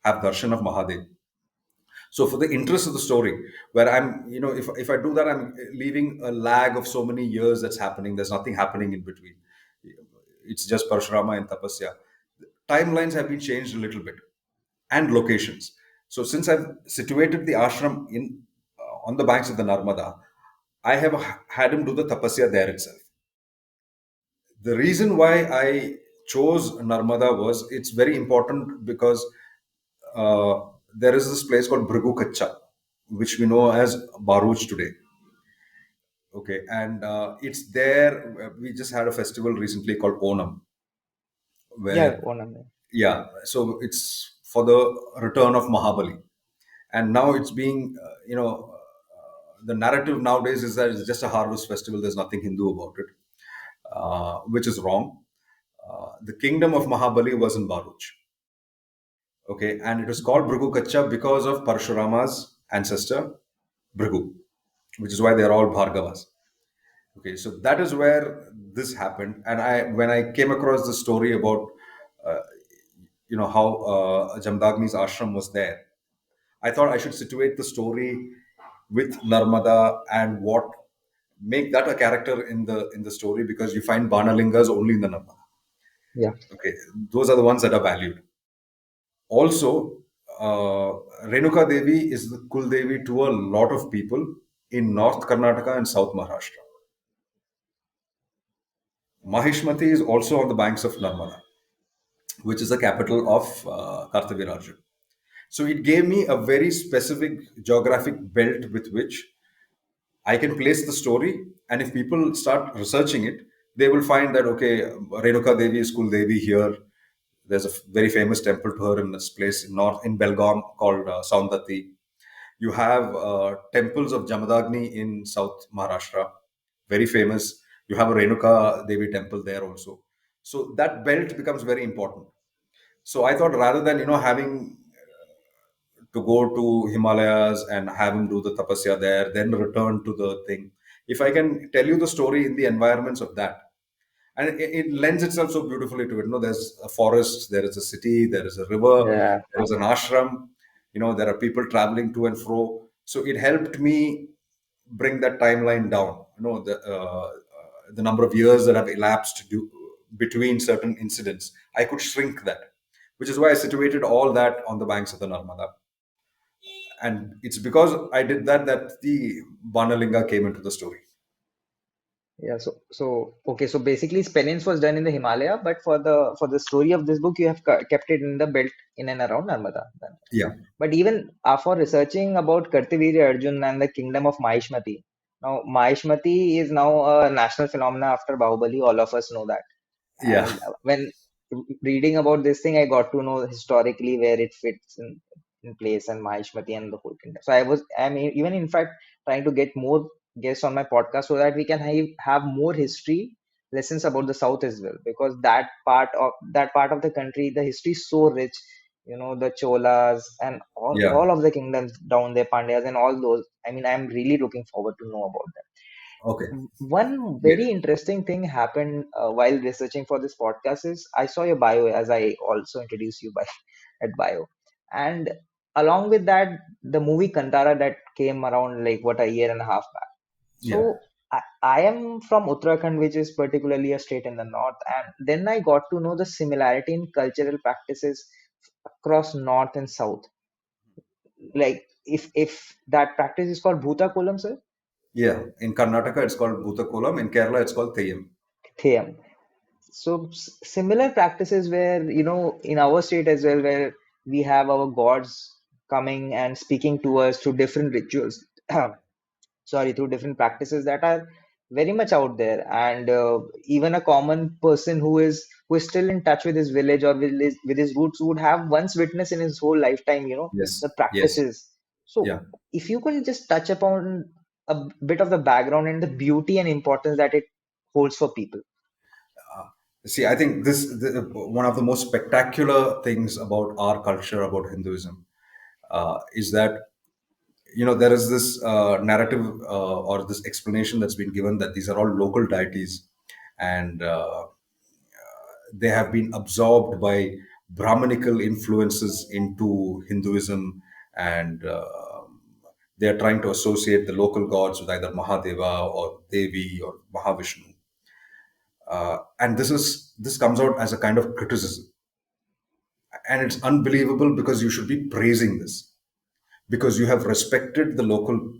have darshan of Mahadev. So for the interest of the story, where if I do that, I'm leaving a lag of so many years that's happening. There's nothing happening in between. It's just Parshurama and Tapasya. Timelines have been changed a little bit, and locations. So since I've situated the ashram in on the banks of the Narmada, I have had him do the Tapasya there itself. The reason why I chose Narmada was it's very important because uh, there is this place called Bhrigu Kacha, which we know as Baruch today. Okay, and it's there. We just had a festival recently called Onam, Yeah, where Onam. yeah, so it's for the return of Mahabali, and now it's being the narrative nowadays is that it's just a harvest festival. There's nothing Hindu about it, which is wrong. The kingdom of Mahabali was in Baruch. Okay, and it was called Bhrigu Kacha because of Parshurama's ancestor Bhrigu, which is why they are all Bhargavas. Okay, so that is where this happened, and when I came across the story about uh, how Jamdagni's ashram was there, I thought I should situate the story with Narmada and what make that a character in the story, because you find Banalingas only in the Narmada. Yeah. Okay, those are the ones that are valued. Also, Renuka Devi is the Kul Devi to a lot of people in North Karnataka and South Maharashtra. Mahishmati is also on the banks of Narmada, which is the capital of Kartvirya Arjun. So it gave me a very specific geographic belt with which I can place the story. And if people start researching it, they will find that, okay, Renuka Devi is Kul Devi here. There's a very famous temple to her in this place in Belgaum called Saundati. You have temples of Jamadagni in South Maharashtra, very famous. You have a Renuka Devi temple there also. So that belt becomes very important. So I thought rather than having to go to Himalayas and have him do the tapasya there, then return to the thing. If I can tell you the story in the environments of that, and it lends itself so beautifully to it. There's a forest, there is a city, there is a river, Yeah. there is an ashram. There are people traveling to and fro. So it helped me bring that timeline down. The number of years that have elapsed between certain incidents. I could shrink that, which is why I situated all that on the banks of the Narmada. And it's because I did that the Banalinga came into the story. Yeah, so okay, so basically penance was done in the Himalaya, but for the story of this book, you have kept it in the belt in and around Narmada. Then. Yeah, But even for researching about Kartvirya Arjun and the kingdom of Mahishmati, now Mahishmati is now a national phenomena after Bahubali. All of us know that. yeah, And when reading about this thing, I got to know historically where it fits in place and Mahishmati and the whole kingdom. So I'm even in fact trying to get more guests on my podcast so that we can have more history lessons about the South as well, because that part of the country, the history is so rich. The Cholas and all, yeah. all of the kingdoms down there, Pandyas and all those. I mean, I'm really looking forward to know about them. Okay. One Yeah, very interesting thing happened while researching for this podcast is I saw your bio as I also introduced you by at bio, and along with that, the movie Kantara that came around like what a year and a half back. yeah, So I am from Uttarakhand, which is particularly a state in the north, and then I got to know the similarity in cultural practices across north and south. Like if that practice is called bhootakolam, sir, yeah. In Karnataka, it's called bhootakolam. In Kerala, it's called Theyyam. Theyam. So similar practices where, in our state as well, where we have our gods coming and speaking to us through different rituals, sorry, through different practices that are very much out there. And even a common person who is still in touch with his village or with his roots would have once witnessed in his whole lifetime, Yes, the yes, practices. So yeah. if you could just touch upon a bit of the background and the beauty and importance that it holds for people. See, I think one of the most spectacular things about our culture, about Hinduism, is that there is this narrative or this explanation that's been given that these are all local deities, and they have been absorbed by Brahmanical influences into Hinduism, and they are trying to associate the local gods with either Mahadeva or Devi or Mahavishnu. And this comes out as a kind of criticism, and it's unbelievable because you should be praising this, because you have respected the local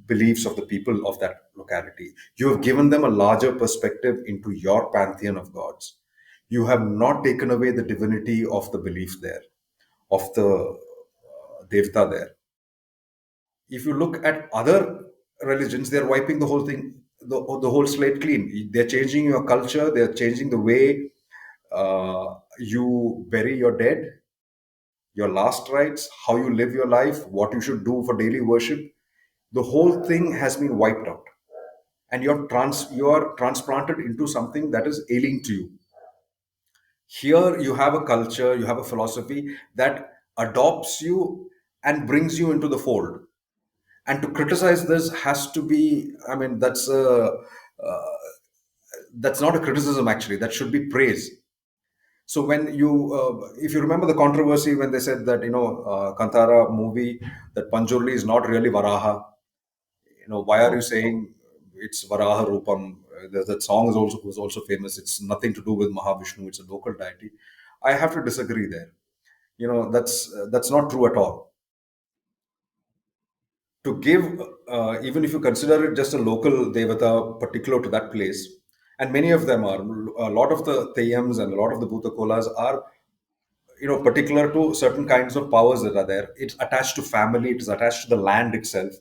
beliefs of the people of that locality. You have given them a larger perspective into your pantheon of gods. You have not taken away the divinity of the belief there, of the devta there. If you look at other religions, they're wiping the whole thing, the whole slate clean. They're changing your culture, they're changing the way you bury your dead, your last rites, how you live your life, what you should do for daily worship. The whole thing has been wiped out, and you're transplanted into something that is alien to you. Here you have a culture, you have a philosophy that adopts you and brings you into the fold. And to criticize this has to be, I mean, that's not a criticism actually. That should be praise. So if you remember the controversy when they said that Kantara movie, that Panjurli is not really Varaha. Why are you Oh, saying it's Varaha Rupam? That song was also famous. It's nothing to do with Mahavishnu. It's a local deity. I have to disagree there. That's not true at all. To give, even if you consider it just a local devata particular to that place, and many of them are, a lot of the Theyyams and a lot of the Bhutakolas are particular to certain kinds of powers that are there. It's attached to family, it is attached to the land itself.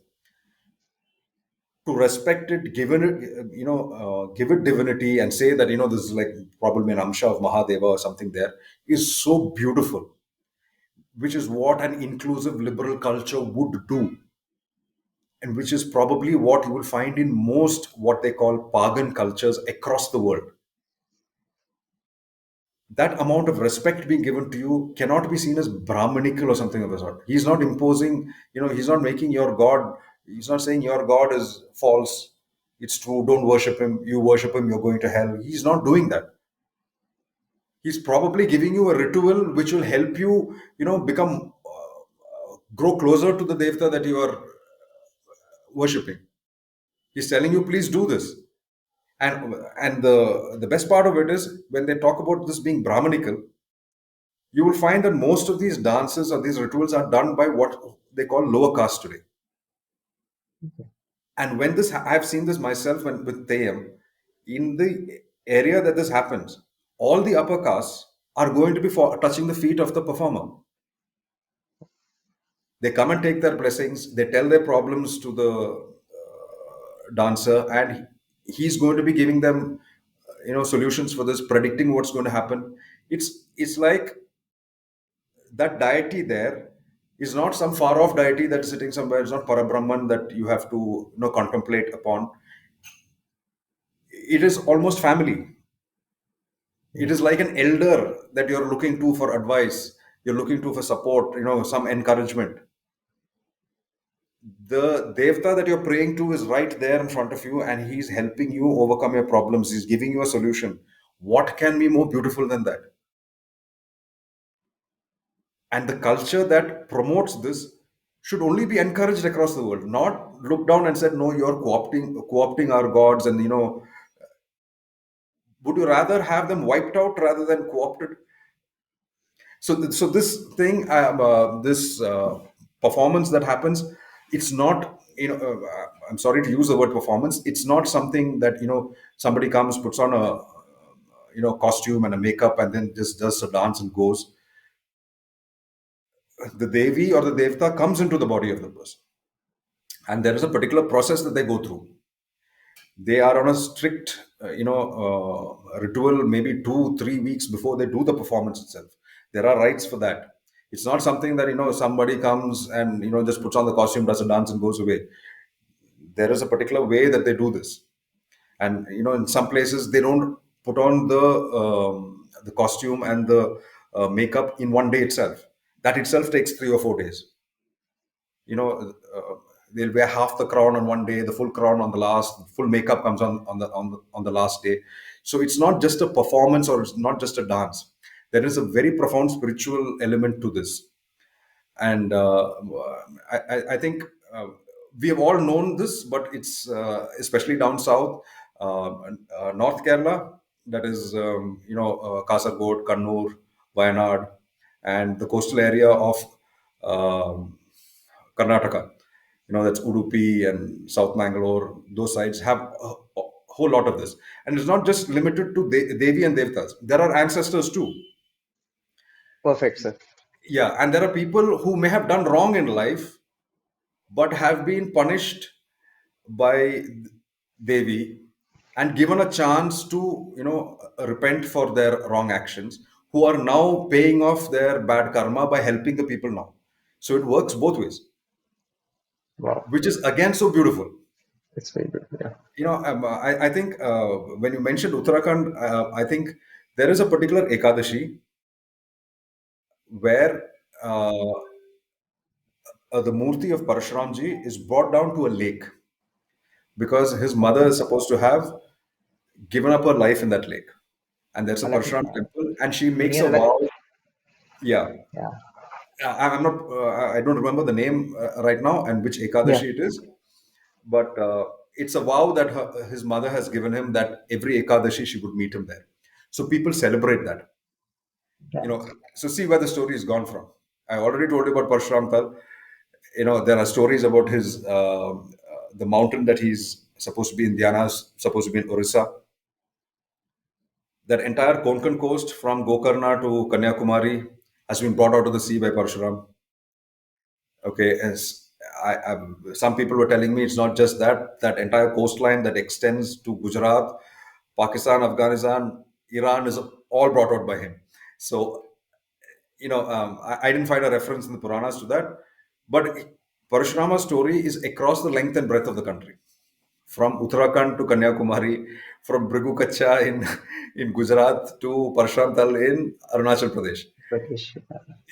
To respect it, given it, give it divinity, and say that this is like probably an amsha of Mahadeva or something there, is so beautiful, which is what an inclusive liberal culture would do, and which is probably what you will find in most what they call pagan cultures across the world. that amount of respect being given to you cannot be seen as brahmanical or something of the sort. He's not imposing, he's not making your God, he's not saying your God is false, it's true, don't worship him, you worship him, you're going to hell. He's not doing that. He's probably giving you a ritual which will help you, become, grow closer to the devta that you are worshipping. He's telling you, please do this. And the best part of it is when they talk about this being brahmanical, you will find that most of these dances or these rituals are done by what they call lower caste today. And when this, I've seen this myself with Teyam, in the area that this happens, all the upper castes are going to be touching the feet of the performer. They come and take their blessings, they tell their problems to the dancer, and he's going to be giving them, solutions for this, predicting what's going to happen. It's like that deity there is not some far off deity that's sitting somewhere. It's not Parabrahman that you have to, contemplate upon. It is almost family. It is like an elder that you're looking to for advice. You're looking to for support, some encouragement. The devta that you're praying to is right there in front of you, and he's helping you overcome your problems. He's giving you a solution. What can be more beautiful than that? And the culture that promotes this should only be encouraged across the world, not looked down and said, no, you're co-opting our gods. And would you rather have them wiped out rather than co-opted? So this thing, this performance that happens, it's not, I'm sorry to use the word performance. It's not something that, somebody comes, puts on a, costume and a makeup and then just does a dance and goes. The Devi or the Devta comes into the body of the person. And there is a particular process that they go through. They are on a strict, ritual, maybe 2-3 weeks before they do the performance itself. There are rites for that. It's not something that, somebody comes and, just puts on the costume, does a dance and goes away. There is a particular way that they do this. And, in some places, they don't put on the costume and the makeup in one day itself. That itself takes 3 or 4 days. They'll wear half the crown on one day, the full crown on the last, full makeup comes on the last day. So it's not just a performance or it's not just a dance. There is a very profound spiritual element to this. And I think we have all known this, but it's especially down south, North Kerala, that is, Kasargod, Kannur, Wayanad, and the coastal area of um, Karnataka. That's Udupi and South Mangalore. Those sides have a whole lot of this. And it's not just limited to Devi and Devtas. There are ancestors too. Perfect, sir. Yeah, and there are people who may have done wrong in life, but have been punished by Devi and given a chance to, repent for their wrong actions, who are now paying off their bad karma by helping the people now. So it works both ways, Wow. which is again so beautiful. It's very good. Yeah. I think when you mentioned Uttarakhand, I think there is a particular Ekadashi where the Murti of Parshuramji is brought down to a lake because his mother is supposed to have given up her life in that lake. And there's a And I think Parshuram temple, and she makes a near like, vow. Yeah, yeah. I'm not. I don't remember the name right now and which Yeah. Ekadashi it is, but it's a vow that his mother has given him that every Ekadashi she would meet him there. So people celebrate that. Yeah. So see where the story has gone from. I already told you about Parshuram Tal. There are stories about his the mountain that he's supposed to be in, Dhyana, supposed to be in Orissa. That entire Konkan coast from Gokarna to Kanyakumari has been brought out of the sea by Parshuram. Okay, as some people were telling me, it's not just that entire coastline that extends to Gujarat, Pakistan, Afghanistan, Iran is all brought out by him. So I didn't find a reference in the Puranas to that, but Parashurama's story is across the length and breadth of the country, from Uttarakhand to Kanyakumari, from Brigu Kacha in Gujarat to Parshuram Tal in Arunachal Pradesh. Pradesh.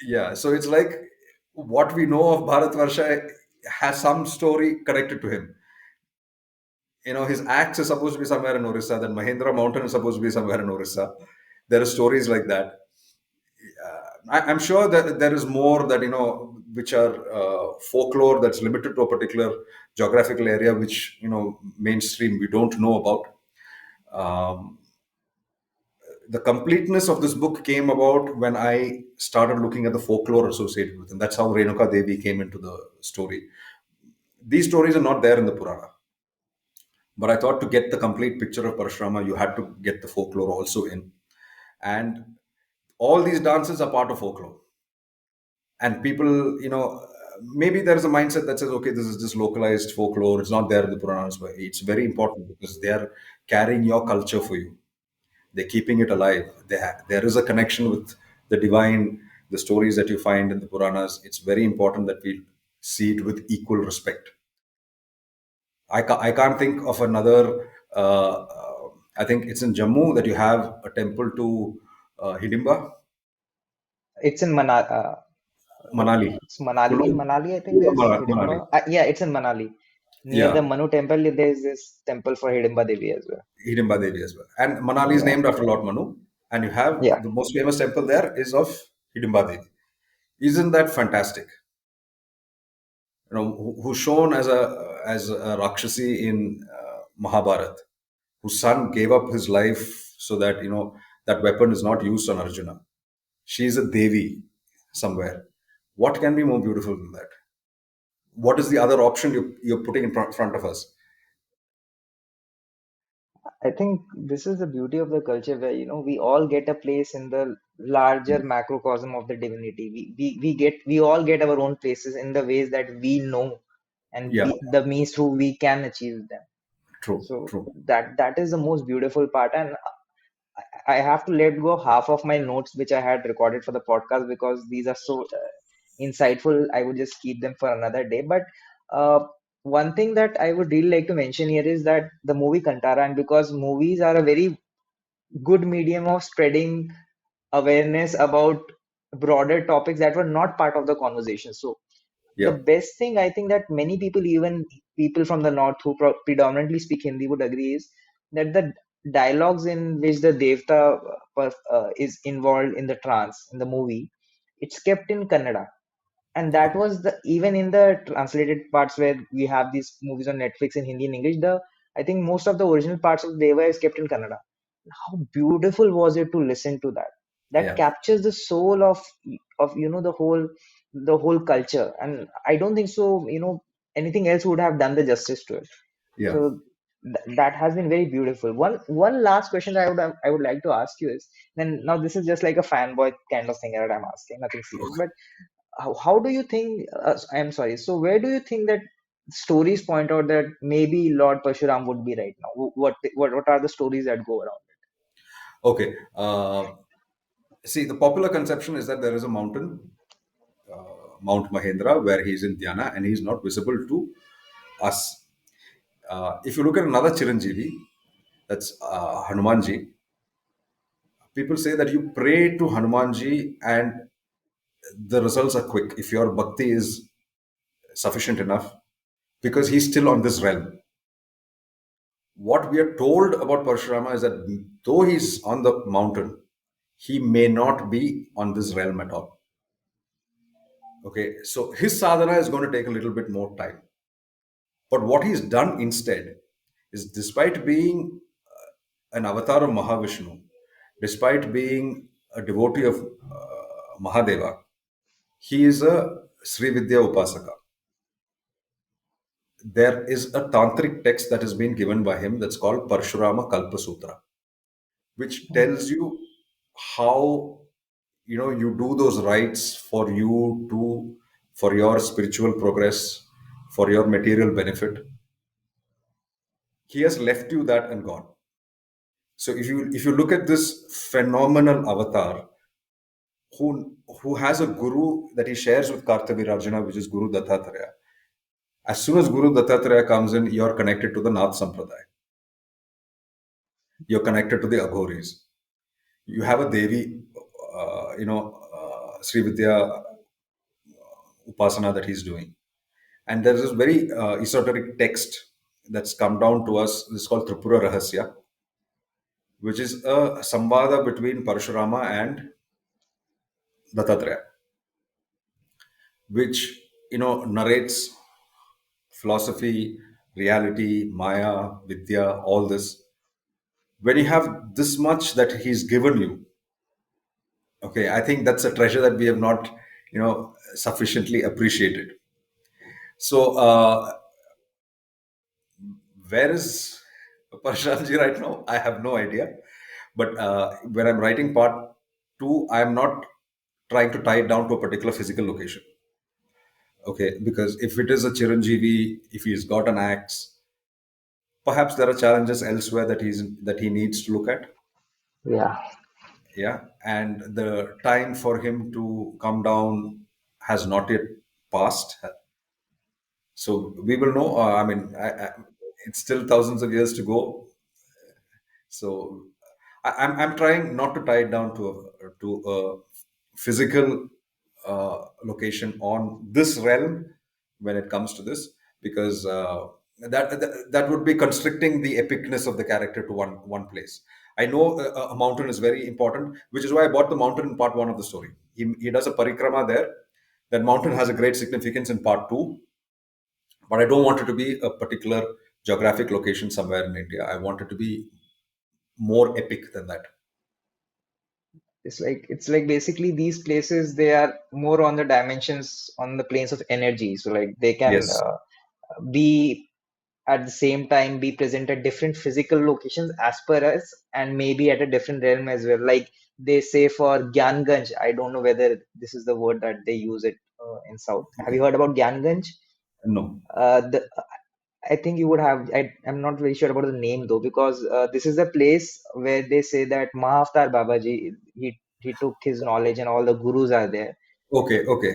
Yeah, so it's like what we know of Bharatvarsha has some story connected to him. His axe is supposed to be somewhere in Orissa, then Mahendra Mountain is supposed to be somewhere in Orissa. There are stories like that. I'm sure that there is more that, which are folklore that's limited to a particular geographical area, which, mainstream we don't know about. Um, the completeness of this book came about when I started looking at the folklore associated with him. That's how Renuka Devi came into the story. These stories are not there in the Purana. But I thought to get the complete picture of Parashurama, you had to get the folklore also in. And all these dances are part of folklore. And people, maybe there is a mindset that says, okay, this is just localized folklore. It's not there in the Puranas. But it's very important because they are carrying your culture for you. They're keeping it alive. There is a connection with the divine, the stories that you find in the Puranas. It's very important that we see it with equal respect. I can't think of another. I think it's in Jammu that you have a temple to Hidimba, It's in Manali. it's Manali. In Manali, I think there's Manali. Hidimba. Yeah, it's in Manali. Near the Yeah, Manu temple, there's this temple for Hidimba Devi as well. Hidimba Devi as well. And Manali is Yeah, named after Lord Manu. And you have yeah. the most famous temple there is of Hidimba Devi. Isn't that fantastic? Who's shown as a Rakshasi in Mahabharat, whose son gave up his life so that that weapon is not used on Arjuna. She is a Devi somewhere. What can be more beautiful than that? What is the other option you're putting in front of us? I think this is the beauty of the culture where, we all get a place in the larger macrocosm of the divinity. We all get our own places in the ways that we know and Yeah, the means through we can achieve them. true, So true. that is the most beautiful part. And I have to let go half of my notes which I had recorded for the podcast because these are so insightful. I would just keep them for another day. But uh, one thing that I would really like to mention here is that the movie Kantara, and because movies are a very good medium of spreading awareness about broader topics that were not part of the conversation. So the Yeah, best thing I think that many people, even people from the north who predominantly speak Hindi, would agree is that the dialogues in which the devta is involved in the trance in the movie, it's kept in Kannada, and that okay. was the even in the translated parts where we have these movies on Netflix in Hindi and English. The I think most of the original parts of Deva is kept in Kannada. How beautiful was it to listen to that? That Yeah, captures the soul of the whole culture, and I don't think so. Anything else would have done the justice to it. yeah. So that has been very beautiful. One last question that I would like to ask you is, then now this is just like a fanboy kind of thing that I'm asking, nothing serious, but how do you think I'm sorry, so where do you think that stories point out that maybe Lord Parshuram would be right now? What are the stories that go around? Okay. See, the popular conception is that there is a mountain, Mount Mahendra, where he's in Dhyana and he's not visible to us. If you look at another Chiranjeevi, that's Hanumanji, people say that you pray to Hanumanji and the results are quick if your bhakti is sufficient enough because he's still on this realm. What we are told about Parshurama is that though he's on the mountain, he may not be on this realm at all. Okay, so his sadhana is going to take a little bit more time. But what he's done instead is, despite being an avatar of Mahavishnu, despite being a devotee of Mahadeva, he is a Sri Vidya Upasaka. There is a tantric text that has been given by him that's called Parshurama Kalpa Sutra, which Mm. tells you how you do those rites for you to for your spiritual progress, for your material benefit. He has left you that and gone. So if you look at this phenomenal avatar who has a guru that he shares with Kartveer Arjuna, which is Guru Dattatreya. As soon as Guru Dattatreya comes in, you're connected to the Nath Sampradaya. you're connected to the aghoris. You have a devi, Sri Vidya upasana that he's doing, and there's this very esoteric text that's come down to us. This is called Tripura Rahasya, which is a samvada between Parshurama and Dattatreya, which narrates philosophy, reality, Maya, Vidya, all this. When you have this much that he's given you, okay, I think that's a treasure that we have not, sufficiently appreciated. So, where is Parshuramji right now? I have no idea. But when I'm writing part two, I'm not trying to tie it down to a particular physical location. Okay, because if it is a Chiranjeevi, if he's got an axe, perhaps there are challenges elsewhere that he needs to look at. Yeah. Yeah, and the time for him to come down has not yet passed. So we will know. It's still thousands of years to go. So I'm trying not to tie it down to a physical location on this realm when it comes to this, because that would be constricting the epicness of the character to one place. I know a mountain is very important, which is why I bought the mountain in part one of the story. He does a parikrama there. That mountain has a great significance in part two, but I don't want it to be a particular geographic location somewhere in India. I want it to be more epic than that. It's like basically these places, they are more on the dimensions on the planes of energy. So like they can Yes. be at the same time be present at different physical locations as per us, and maybe at a different realm as well. Like they say for Gyanganj, I don't know whether this is the word that they use it in South. Have you Okay. heard about Gyanganj? No. The I think you would have. I'm not very sure about the name though, because this is a place where they say that Mahavtar Babaji, he took his knowledge and all the gurus are there. Okay. Okay.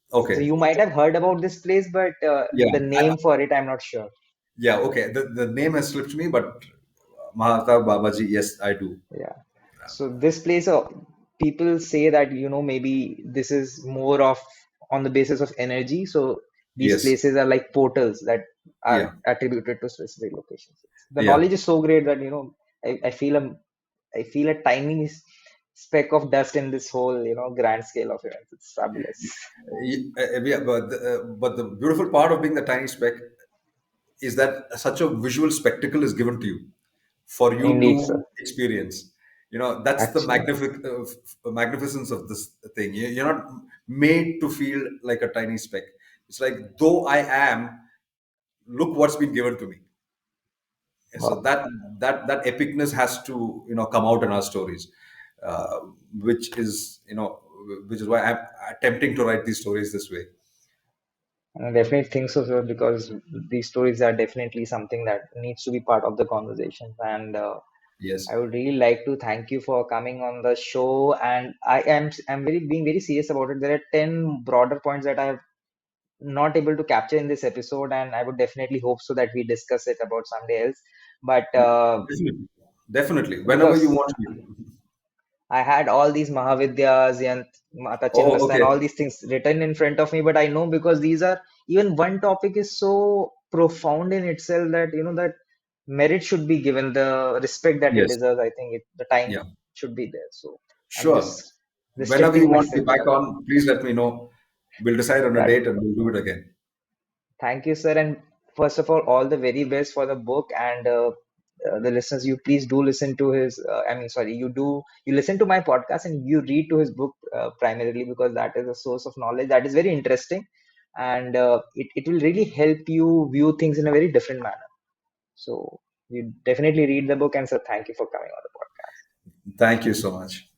So Okay. you might have heard about this place, but Yeah. the name for it, I'm not sure. Yeah. Okay. The name has slipped me, but Mahata Babaji, yes, I do. Yeah. So this place, people say that, maybe this is more of on the basis of energy. So these Yes. places are like portals that are Yeah. attributed to specific locations. The Yeah. knowledge is so great that, I feel a tiny speck of dust in this whole, grand scale of events. It's fabulous. Yeah. But the beautiful part of being the tiny speck is that such a visual spectacle is given to you for you Indeed, sir. to experience. That's the Actually, magnificence of this thing. You're not made to feel like a tiny speck. It's like, though I am, look what's been given to me. And so wow. that epicness has to come out in our stories, uh, which is which is why I'm attempting to write these stories this way. I definitely think so, sir, because these stories are definitely something that needs to be part of the conversation. And Yes. I would really like to thank you for coming on the show. And I'm very being very serious about it. There are 10 broader points that I have not able to capture in this episode, and I would definitely hope so that we discuss it about someday else. But Definitely. Definitely. Whenever you because want to. I had all these Mahavidyas and Mata Oh, Chinnasana and okay. all these things written in front of me, but I know because these are even one topic is so profound in itself that that merit should be given the respect that it Yes. deserves. I think the time Yeah. should be there. So I'm Sure. just Whenever you restricting want to be myself. back on, please let me know. We'll decide on a That date and we'll do it again. Thank you, sir. And first of all the very best for the book. And the listeners, you please do listen to his. Sorry, you listen to my podcast and you read to his book primarily, because that is a source of knowledge that is very interesting, and it will really help you view things in a very different manner. So you definitely read the book. And sir, thank you for coming on the podcast. Thank you so much.